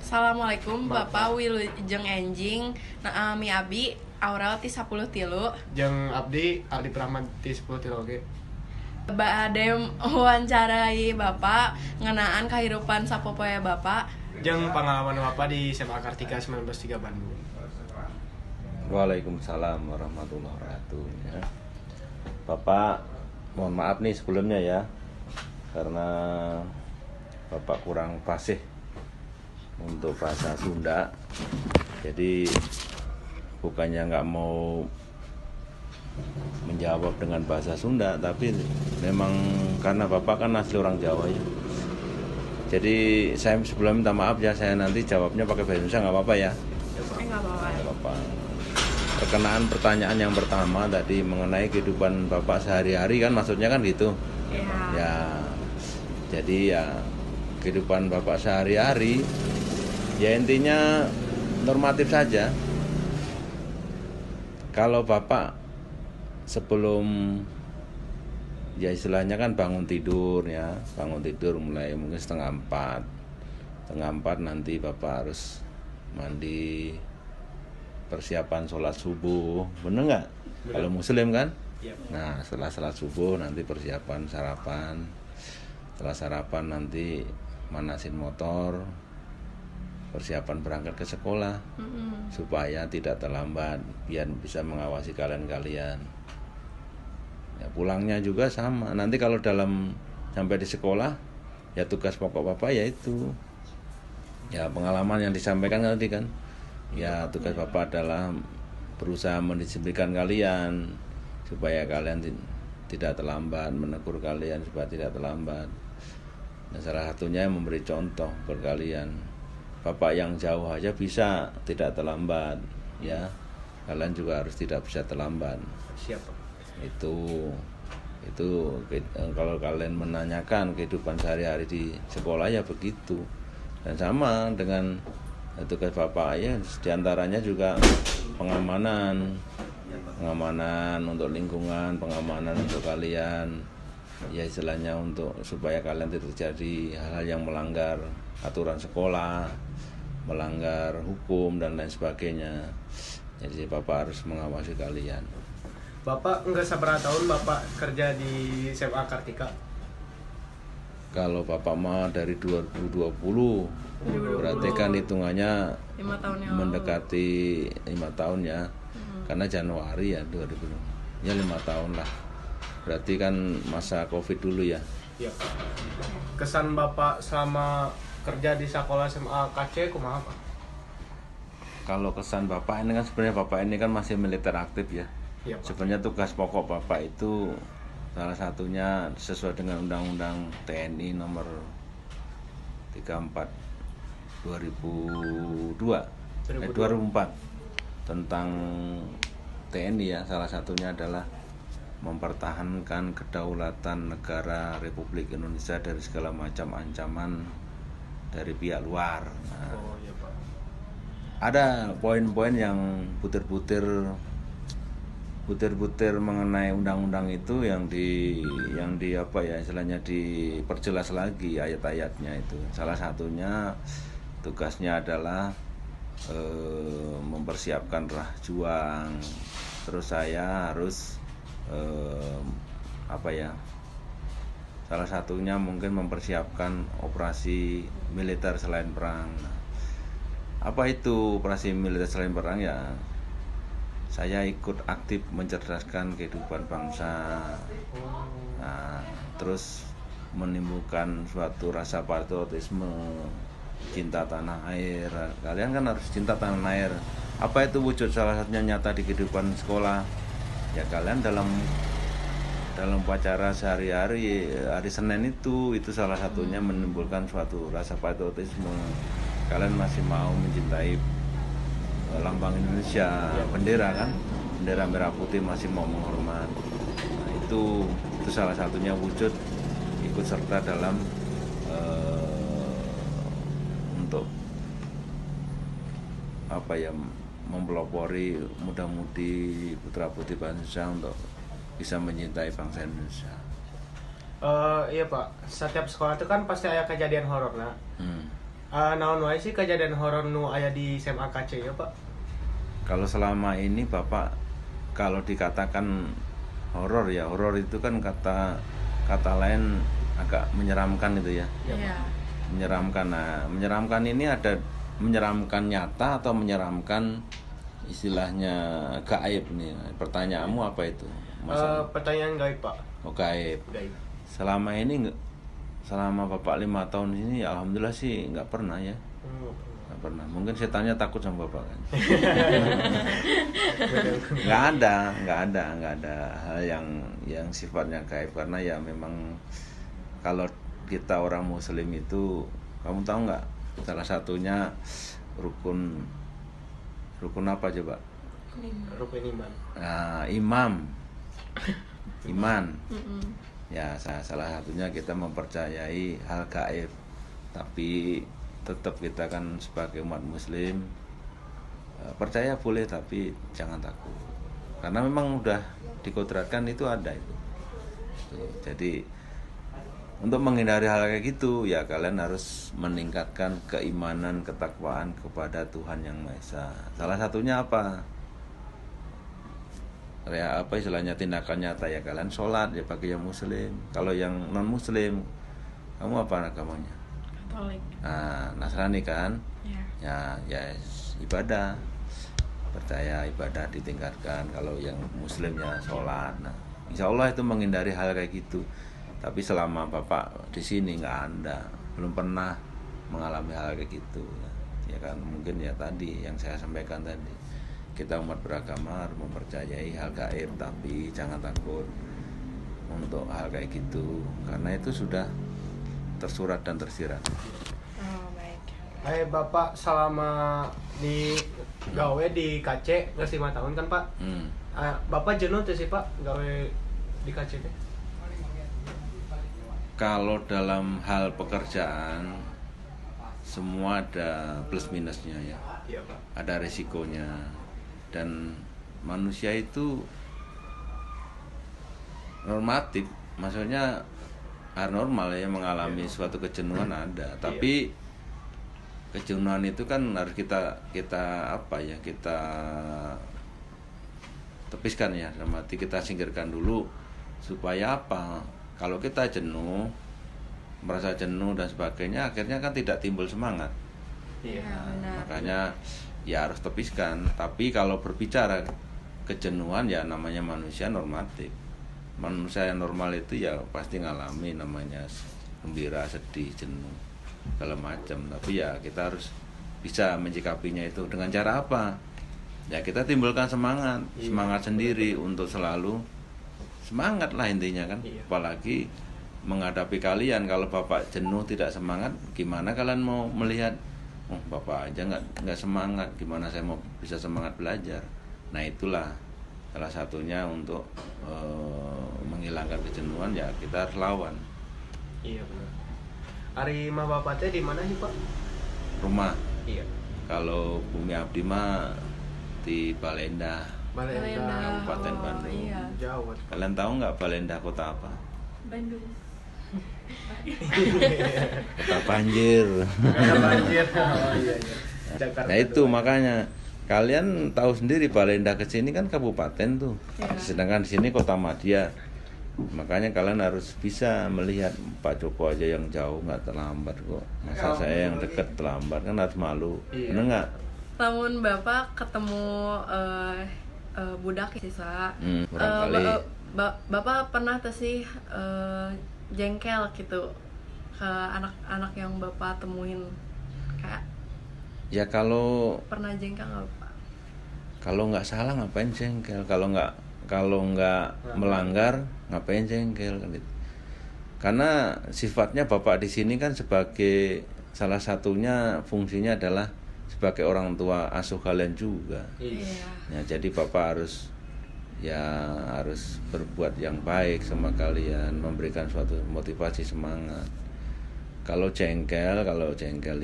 Assalamualaikum Bapak Wilujeng Enjing mi abi Aurel ti 10 tilu Jeung abdi Aldi Prahman ti 10 tilu oge. Bade wawancarai Bapak ngenaan kehidupan sapopoe Bapak Jeung pengalaman Bapak di SMA Kartika 1903 Bandung. Waalaikumsalam warahmatullahi wabarakatuh ya. Bapak mohon maaf nih sebelumnya ya, karena Bapak kurang fasih untuk bahasa Sunda. Jadi bukannya nggak mau menjawab dengan bahasa Sunda, tapi memang karena Bapak kan asli orang Jawa ya. Jadi saya sebelum minta maaf ya, saya nanti jawabnya pakai bahasa Indonesia, nggak apa-apa ya? Nggak apa-apa. Nggak apa-apa. Perkenaan pertanyaan yang pertama tadi mengenai kehidupan Bapak sehari-hari kan, maksudnya kan gitu. Ya, jadi ya kehidupan Bapak sehari-hari ya intinya normatif saja. Kalau Bapak sebelum ya istilahnya kan bangun tidur mulai mungkin setengah empat nanti Bapak harus mandi, persiapan sholat subuh, bener nggak? Kalau muslim kan? Nah setelah sholat subuh nanti persiapan sarapan, setelah sarapan nanti manasin motor, persiapan berangkat ke sekolah supaya tidak terlambat, biar bisa mengawasi kalian-kalian. Ya, pulangnya juga sama. Nanti kalau sampai di sekolah, ya tugas pokok Bapak yaitu ya pengalaman yang disampaikan tadi kan. Ya tugas Bapak adalah berusaha mendisiplinkan kalian supaya kalian tidak terlambat, menegur kalian supaya tidak terlambat. Nah, salah satunya memberi contoh ke kalian. Bapak yang jauh aja bisa tidak terlambat, ya. Kalian juga harus tidak bisa terlambat. Siapa? Itu kalau kalian menanyakan kehidupan sehari-hari di sekolah ya begitu. Dan sama dengan tugas Bapak ya, diantaranya juga pengamanan untuk lingkungan, pengamanan untuk kalian. Ya istilahnya untuk supaya kalian tidak terjadi hal-hal yang melanggar aturan sekolah, melanggar hukum dan lain sebagainya. Jadi Bapak harus mengawasi kalian. Bapak enggak seberapa tahun Bapak kerja di SMA Kartika? Kalau Bapak mah dari 2020, berarti kan hitungannya 5 tahun yang mendekati 5 tahun ya. Karena Januari ya 2020. Ya 5 tahun lah. Berarti kan masa Covid dulu ya. Iya. Kesan Bapak selama kerja di sekolah SMA KC kumaha Pak? Kalau kesan Bapak ini kan sebenarnya Bapak ini kan masih militer aktif ya. Iya, Pak. Sebenarnya tugas pokok Bapak itu salah satunya sesuai dengan Undang-Undang TNI nomor 34 2004 tentang TNI ya. Salah satunya adalah mempertahankan kedaulatan negara Republik Indonesia dari segala macam ancaman dari pihak luar. Nah, Iya, Pak. ada poin-poin yang butir-butir mengenai undang-undang itu yang di apa ya istilahnya diperjelas lagi ayat-ayatnya itu. Salah satunya tugasnya adalah mempersiapkan rah juang. Terus saya harus salah satunya mungkin mempersiapkan operasi militer selain perang. Apa itu operasi militer selain perang ya? Saya ikut aktif mencerdaskan kehidupan bangsa. Nah, terus menimbulkan suatu rasa patriotisme, cinta tanah air. Kalian kan harus cinta tanah air. Apa itu wujud salah satunya nyata di kehidupan sekolah? Ya kalian dalam upacara sehari-hari hari Senin itu salah satunya menimbulkan suatu rasa patriotisme. Kalian masih mau mencintai lambang Indonesia, bendera kan, bendera merah putih masih mau menghormat. Nah, itu salah satunya wujud ikut serta dalam untuk mempelopori muda-mudi putra-putri bangsa untuk bisa mencintai bangsa Indonesia. Iya Pak, setiap sekolah itu kan pasti ada kejadian horor nah. Naon wae sih kejadian horor nu aya di SMA KC ya Pak? Kalau selama ini Bapak kalau dikatakan horor ya, horor itu kan kata lain agak menyeramkan itu ya. Iya. Menyeramkan. Nah, menyeramkan ini ada menyeramkan nyata atau menyeramkan istilahnya gaib nih. Pertanyaanmu apa itu? Pertanyaan gaib Pak. Oh, gaib. Gaib. Selama ini selama Bapak 5 tahun ini alhamdulillah sih nggak pernah ya. Nggak pernah. Mungkin setannya takut sama Bapak kan. nggak ada hal yang sifatnya gaib, karena ya memang kalau kita orang muslim itu, kamu tahu nggak salah satunya rukun apa coba? Rukun iman. Nah, iman. Ya, salah satunya kita mempercayai hal gaib, tapi tetap kita kan sebagai umat muslim percaya boleh, tapi jangan takut, karena memang udah dikodratkan itu ada itu. Jadi untuk menghindari hal kayak gitu ya kalian harus meningkatkan keimanan, ketakwaan kepada Tuhan Yang Maha Esa. Salah satunya apa? Ya apa istilahnya, tindakan nyata ya kalian sholat ya bagi yang muslim. Kalau yang non muslim, kamu apa agamanya? Katolik. Nah, Nasrani kan? Ya. Ya ibadah, percaya ibadah ditingkatkan. Kalau yang muslim ya sholat. Nah, insya Allah itu menghindari hal kayak gitu. Tapi selama Bapak di sini belum pernah mengalami hal kayak gitu ya kan. Mungkin ya tadi yang saya sampaikan tadi, kita umat beragama harus mempercayai hal gaib, tapi jangan takut untuk hal kayak gitu, karena itu sudah tersurat dan tersirat. Oh, baik. Bapak selama di gawe di KC nggak 5 tahun kan Pak? Bapak jenuh tuh sih Pak gawe di KC teh? Kalau dalam hal pekerjaan semua ada plus minusnya ya. Iya Pak. Ada resikonya, dan manusia itu normatif, maksudnya normal ya, mengalami suatu kejenuhan ada, tapi kejenuhan itu kan harus kita apa ya, kita tepiskan ya, dalam arti kita singkirkan dulu supaya apa? Kalau kita jenuh, merasa jenuh dan sebagainya, akhirnya kan tidak timbul semangat. Iya, benar. Makanya ya harus tepiskan. Tapi kalau berbicara kejenuhan ya namanya manusia normatif. Manusia yang normal itu ya pasti ngalami namanya gembira, sedih, jenuh, segala macam. Tapi ya kita harus bisa menyikapinya itu dengan cara apa? Ya kita timbulkan semangat sendiri untuk selalu semangat lah intinya kan. Apalagi menghadapi kalian, kalau Bapak jenuh tidak semangat, gimana kalian mau melihat Bapak aja nggak semangat, gimana saya mau bisa semangat belajar? Nah itulah salah satunya untuk menghilangkan kejenuhan, ya kita harus lawan. Iya benar. Ari mah Bapak teh di mana sih Pak? Rumah. Iya. Kalau Bumi Abdi mah di Balenda, Kabupaten Bandung. Iya. Jauh. Kalian tahu nggak Balenda kota apa? Bandung. Kota banjir. Ada banjir. Oh iya. Jakarta. Nah itu makanya kalian tahu sendiri Balenda ke sini kan kabupaten tuh. Ya. Sedangkan di sini kota madya. Makanya kalian harus bisa melihat Pak Joko aja yang jauh nggak terlambat kok. Masa saya yang deket terlambat, kan harus malu. Iya. Bener nggak? Namun Bapak ketemu budak siswa. Barangkali. Bapak pernah tuh sih jengkel gitu ke anak-anak yang Bapak temuin, kayak Ya kalau pernah jengkel nggak Pak? Kalau nggak salah ngapain jengkel? Kalau nggak melanggar ngapain jengkel kan gitu. Karena sifatnya Bapak di sini kan sebagai salah satunya fungsinya adalah sebagai orang tua asuh kalian juga. Iya. Ya, jadi Bapak harus berbuat yang baik sama kalian, memberikan suatu motivasi semangat. Kalau jengkel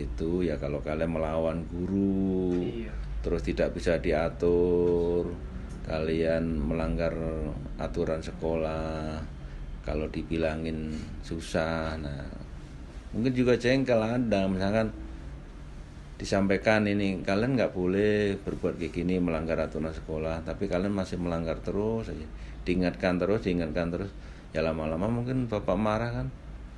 itu ya kalau kalian melawan guru, terus tidak bisa diatur, kalian melanggar aturan sekolah, kalau dibilangin susah, nah mungkin juga jengkel ada. Misalkan disampaikan ini kalian nggak boleh berbuat kayak gini, melanggar aturan sekolah, tapi kalian masih melanggar terus aja, diingatkan terus ya lama-lama mungkin bapak marah kan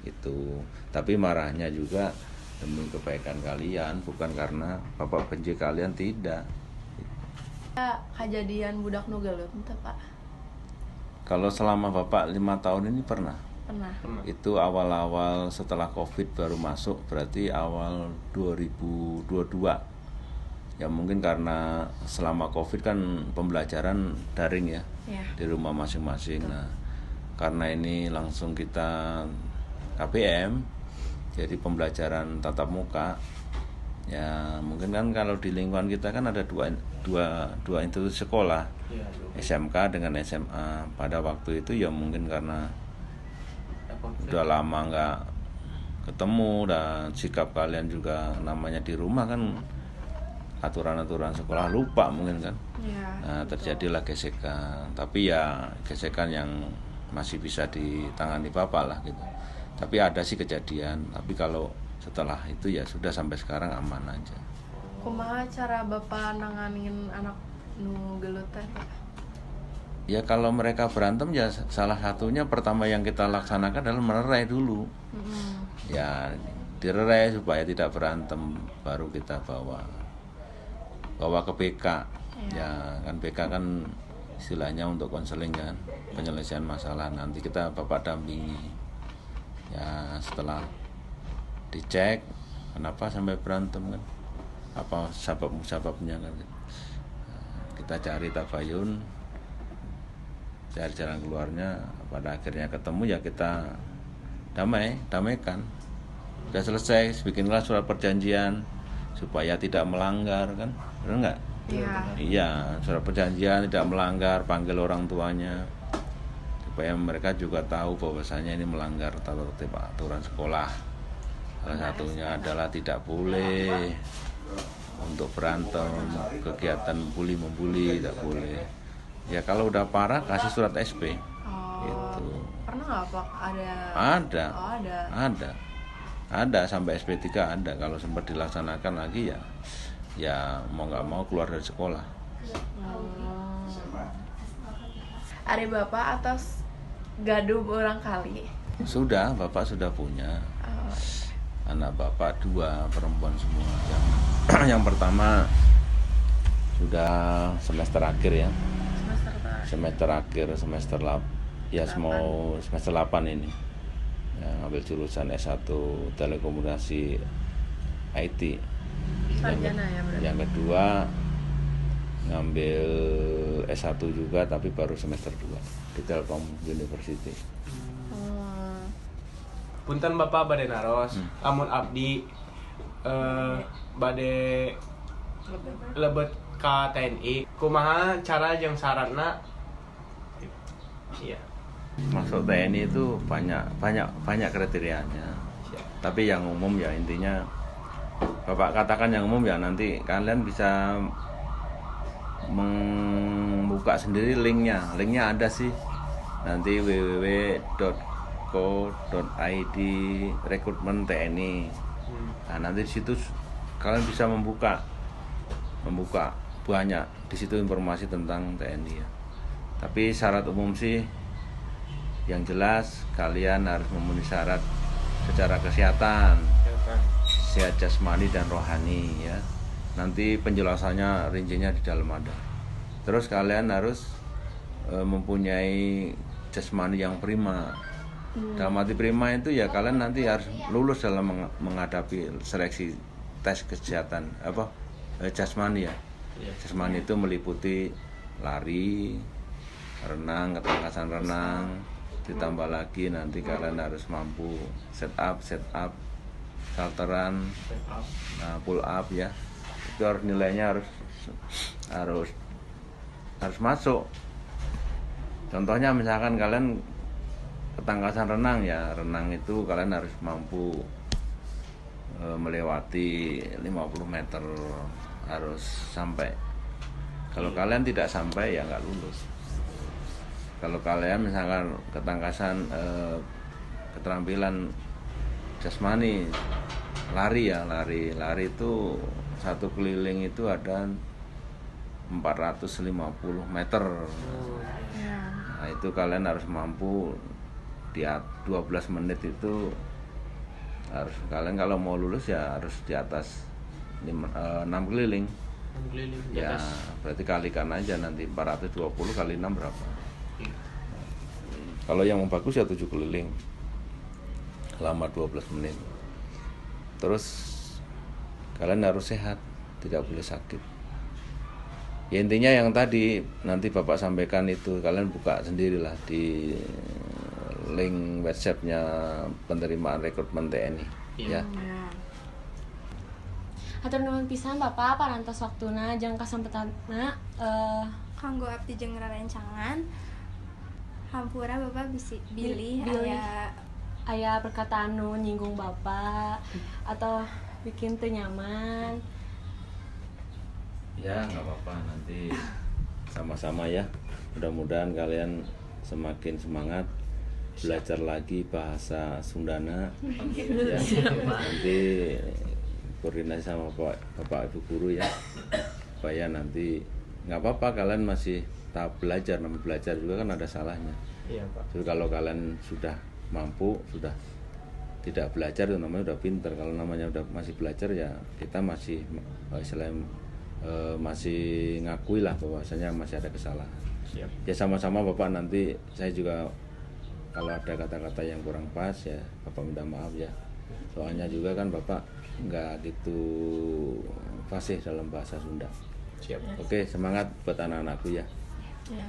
itu, tapi marahnya juga demi kebaikan kalian, bukan karena bapak benci kalian, tidak. Kejadian budak nu geuleuh teh Pak? Kalau selama bapak 5 tahun ini pernah. Pernah. Itu awal-awal setelah COVID baru masuk, berarti awal 2022. Ya mungkin karena selama COVID kan pembelajaran daring ya, di rumah masing-masing. Nah, karena ini langsung kita KBM, jadi pembelajaran tatap muka. Ya mungkin kan kalau di lingkungan kita kan ada dua institusi sekolah, SMK dengan SMA. Pada waktu itu ya mungkin karena udah lama nggak ketemu dan sikap kalian juga namanya di rumah kan aturan-aturan sekolah lupa mungkin kan. Nah terjadilah gesekan, tapi ya gesekan yang masih bisa ditangani bapak lah gitu. Tapi ada sih kejadian, tapi kalau setelah itu ya sudah sampai sekarang aman aja. Kumaha cara bapak nanganin anak nu geuleuh teh? Ya kalau mereka berantem ya salah satunya pertama yang kita laksanakan adalah melerai dulu. Ya dilerai supaya tidak berantem, baru kita bawa ke BK. Ya kan BK kan istilahnya untuk konseling kan, penyelesaian masalah, nanti kita bapak dampingi. Ya setelah dicek kenapa sampai berantem kan, apa sebabnya kan, kita cari tabayun, cari jalan keluarnya, pada akhirnya ketemu ya kita damaikan, udah selesai, bikinlah surat perjanjian supaya tidak melanggar kan, benar nggak? Iya, surat perjanjian tidak melanggar, panggil orang tuanya supaya mereka juga tahu bahwasanya ini melanggar tata tertib aturan sekolah. Salah satunya adalah tidak boleh untuk berantem, kegiatan membuli tidak boleh. Ya kalau udah parah kasih surat SP. Gitu. Pernah nggak Pak? Ada sampai SP3 ada. Kalau sempat dilaksanakan lagi ya mau nggak mau keluar dari sekolah. Ari bapak atas gaduh orang kali? Sudah, bapak sudah punya. Anak bapak 2 perempuan semua. Yang pertama sudah semester akhir ya. Semester akhir, semester 8 ini. Ya, ngambil jurusan S1 Telekomunikasi IT. Sarjana ya berarti. Yang kedua ngambil S1 juga tapi baru semester 2 di Telkom University. Punten Bapak bade naros, amun abdi bade lebet ka TNI, kumaha cara jeung syaratna? Iya. Masuk TNI itu banyak kriterianya. Tapi yang umum ya intinya Bapak katakan yang umum ya, nanti kalian bisa membuka sendiri linknya ada sih, nanti www.co.id rekrutmen TNI. Nah nanti di situ kalian bisa membuka banyak di situ informasi tentang TNI ya. Tapi syarat umum sih yang jelas kalian harus memenuhi syarat secara kesehatan, sehat jasmani dan rohani ya. Nanti penjelasannya rincinya di dalam ada. Terus kalian harus mempunyai jasmani yang prima. Dalam arti prima itu ya kalian nanti harus lulus dalam menghadapi seleksi tes kesehatan jasmani ya. Jasmani itu meliputi lari, renang, ketangkasan renang, ditambah lagi nanti kalian harus mampu set up, salteran, pull up ya. Itu harus nilainya harus masuk. Contohnya misalkan kalian ketangkasan renang ya, renang itu kalian harus mampu melewati 50 meter, harus sampai. Kalau kalian tidak sampai ya nggak lulus. Kalau kalian misalkan ketangkasan keterampilan jasmani, lari itu satu keliling itu ada 450 meter. Ya. Nah, itu kalian harus mampu di 12 menit itu harus, kalian kalau mau lulus ya harus di atas 6 keliling. 6 keliling di Ya, atas. berarti kalikan aja nanti 420 kali 6 berapa? Iya. Kalau yang bagus ya 7 keliling selama 12 menit. Terus kalian harus sehat, tidak boleh sakit. Ya intinya yang tadi nanti Bapak sampaikan itu kalian buka sendirilah di link websitenya penerimaan rekrutmen TNI. Iya. Ya. Ya. Hatur nuhun pisan Bapak parantos waktuna jeung kasempatna Kanggo abdi jeung rerencangan hampura Bapak bisi bilih Bilih. aya aya perkataan nu nyinggung Bapak atau bikin teu nyaman. Ya nggak apa-apa, nanti sama-sama ya. Mudah-mudahan kalian semakin semangat belajar lagi bahasa Sundana. Ya, nanti koordinasi sama Bapak Ibu guru ya, supaya nanti nggak apa-apa kalian masih tahap belajar. Namanya belajar juga kan ada salahnya. Iya, Pak. Jadi kalau kalian sudah mampu, sudah tidak belajar itu namanya udah pinter. Kalau namanya udah masih belajar ya kita masih istilahnya masih ngakui lah bahwasanya masih ada kesalahan. Siap. Ya sama-sama Bapak, nanti saya juga kalau ada kata-kata yang kurang pas ya Bapak minta maaf ya. Soalnya juga kan Bapak nggak gitu fasih dalam bahasa Sunda. Siap. Oke, semangat buat anak-anakku ya. Ya.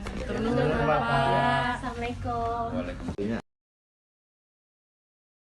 Assalamualaikum. Waalaikumsalam.